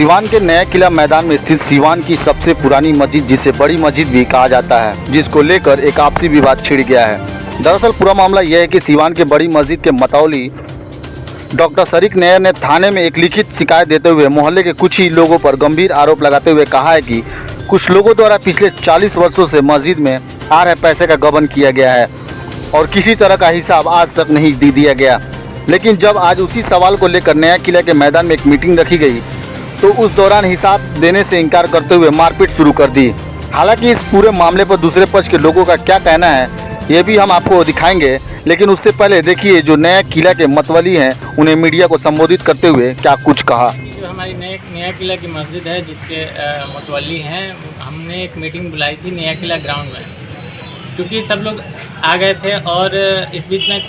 सीवान के नया किला मैदान में स्थित सीवान की सबसे पुरानी मस्जिद, जिसे बड़ी मस्जिद भी कहा जाता है, जिसको लेकर एक आपसी विवाद छिड़ गया है। दरअसल पूरा मामला यह है कि सीवान के बड़ी मस्जिद के मतौली डॉक्टर शरीक नैयर ने थाने में एक लिखित शिकायत देते हुए मोहल्ले के कुछ ही लोगों पर गंभीर आरोप लगाते हुए कहा है कि कुछ लोगों द्वारा पिछले 40 वर्षों से मस्जिद में आ रहे पैसे का गबन किया गया है और किसी तरह का हिसाब आज तक नहीं दे दिया गया। लेकिन जब आज उसी सवाल को लेकर नया किला के मैदान में एक मीटिंग रखी गई तो उस दौरान हिसाब देने से इनकार करते हुए मारपीट शुरू कर दी। हालांकि इस पूरे मामले पर दूसरे पक्ष के लोगों का क्या कहना है ये भी हम आपको दिखाएंगे, लेकिन उससे पहले देखिए जो नया किला के मतवाली हैं उन्हें मीडिया को संबोधित करते हुए क्या कुछ कहा। जो हमारी नया किला की मस्जिद है जिसके मतवाली हैं, हमने एक मीटिंग बुलाई थी नया किला ग्राउंड में, क्योंकि सब लोग आ गए थे और इस बीच में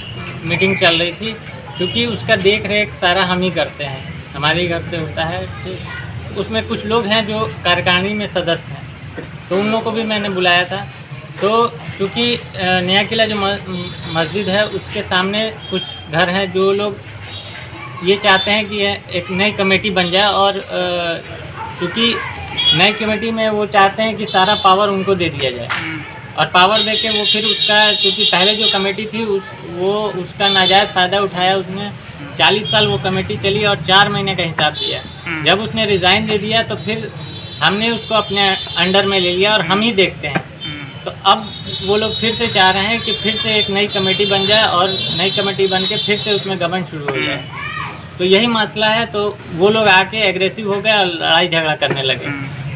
मीटिंग चल रही थी। क्योंकि उसका देख रेख सारा हम ही करते हैं, हमारे घर से होता है। तो उसमें कुछ लोग हैं जो कार्यकारिणी में सदस्य हैं, तो उन लोगों को भी मैंने बुलाया था। तो क्योंकि नया किला जो मस्जिद है उसके सामने कुछ घर हैं जो लोग ये चाहते हैं कि एक नई कमेटी बन जाए, और क्योंकि नई कमेटी में वो चाहते हैं कि सारा पावर उनको दे दिया जाए, और पावर देके वो फिर उसका, क्योंकि पहले जो कमेटी थी वो उसका नाजायज़ फ़ायदा उठाया। उसने 40 साल वो कमेटी चली और 4 महीने का हिसाब दिया। जब उसने रिज़ाइन दे दिया तो फिर हमने उसको अपने अंडर में ले लिया और हम ही देखते हैं। तो अब वो लोग फिर से चाह रहे हैं कि फिर से एक नई कमेटी बन जाए और नई कमेटी बन के फिर से उसमें गबन शुरू हो जाए। तो यही मसला है। तो वो लोग आके एग्रेसिव हो गए और लड़ाई झगड़ा करने लगे,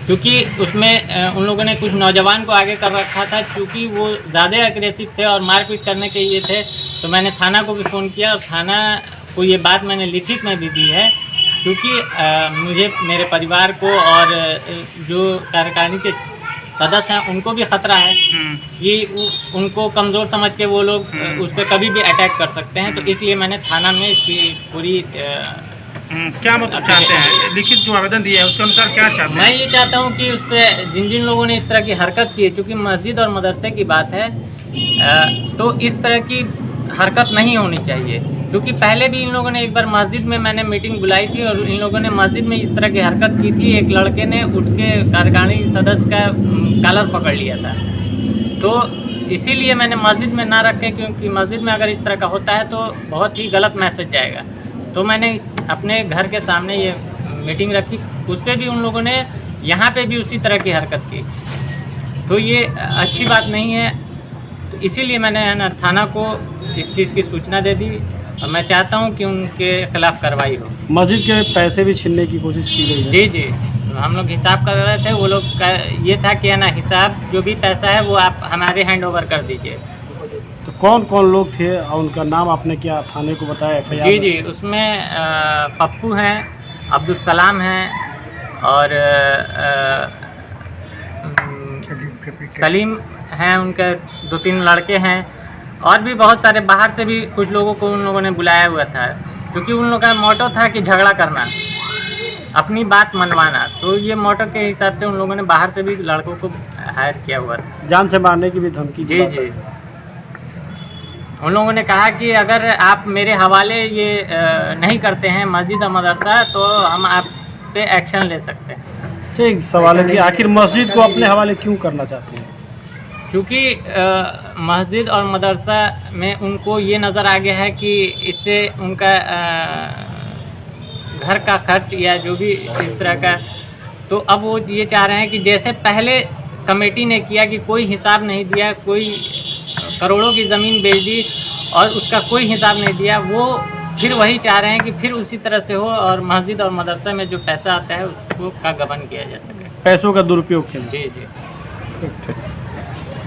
क्योंकि उसमें उन लोगों ने कुछ नौजवान को आगे कर रखा था। क्योंकि वो ज़्यादा एग्रेसिव थे और मारपीट करने के ये थे, तो मैंने थाना को भी फ़ोन किया और थाना को ये बात मैंने लिखित में भी दी है। क्योंकि मुझे, मेरे परिवार को और जो कार्यकारिणी के सदस्य हैं उनको भी ख़तरा है कि उनको कमज़ोर समझ के वो लोग उस पर कभी भी अटैक कर सकते हैं। तो इसलिए मैंने थाना में इसकी पूरी क्या मतलब चाहते हैं, लिखित जो आवेदन दिया है उसके अनुसार क्या चाहते हैं? मैं ये चाहता हूँ कि उस पर जिन जिन लोगों ने इस तरह की हरकत की है, चूँकि मस्जिद और मदरसे की बात है, तो इस तरह की हरकत नहीं होनी चाहिए। क्योंकि पहले भी इन लोगों ने एक बार मस्जिद में मैंने मीटिंग बुलाई थी और इन लोगों ने मस्जिद में इस तरह की हरकत की थी। एक लड़के ने उठ के कार्यकारिणी सदस्य का कॉलर पकड़ लिया था। तो इसीलिए मैंने मस्जिद में ना रखे, क्योंकि मस्जिद में अगर इस तरह का होता है तो बहुत ही गलत मैसेज जाएगा। तो मैंने अपने घर के सामने ये मीटिंग रखी, उस पर भी उन लोगों ने यहाँ पे भी उसी तरह की हरकत की। तो ये अच्छी बात नहीं है। तो इसीलिए मैंने ना थाना को इस चीज़ की सूचना दे दी और मैं चाहता हूँ कि उनके खिलाफ़ कार्रवाई हो। मस्जिद के पैसे भी छीनने की कोशिश की गई है। जी जी, तो हम लोग हिसाब कर रहे थे। वो लोग का ये था कि ना हिसाब जो भी पैसा है वो आप हमारे हैंड ओवर कर दीजिए। तो कौन कौन लोग थे और उनका नाम आपने क्या थाने को बताया? FIR जी जी, उसमें पप्पू हैं, अब्दुल सलाम हैं और सलीम हैं, उनके 2-3 लड़के हैं, और भी बहुत सारे बाहर से भी कुछ लोगों को उन लोगों ने बुलाया हुआ था। क्योंकि उन लोगों का मोटो था कि झगड़ा करना, अपनी बात मनवाना। तो ये मोटो के हिसाब से उन लोगों ने बाहर से भी लड़कों को हायर किया हुआ था। जान से मारने की भी धमकी? जी जी, उन लोगों ने कहा कि अगर आप मेरे हवाले ये नहीं करते हैं मस्जिद और मदरसा, तो हम आप पे एक्शन ले सकते हैं। एक सवाल है कि आखिर मस्जिद को अपने हवाले क्यों करना चाहते हैं? क्योंकि मस्जिद और मदरसा में उनको ये नज़र आ गया है कि इससे उनका घर का खर्च या जो भी इस तरह का, तो अब वो ये चाह रहे हैं कि जैसे पहले कमेटी ने किया कि कोई हिसाब नहीं दिया, कोई करोड़ों की ज़मीन बेच दी और उसका कोई हिसाब नहीं दिया, वो फिर वही चाह रहे हैं कि फिर उसी तरह से हो और मस्जिद और मदरसा में जो पैसा आता है उसको का गबन किया जा सके। पैसों का दुरुपयोग। जी जी।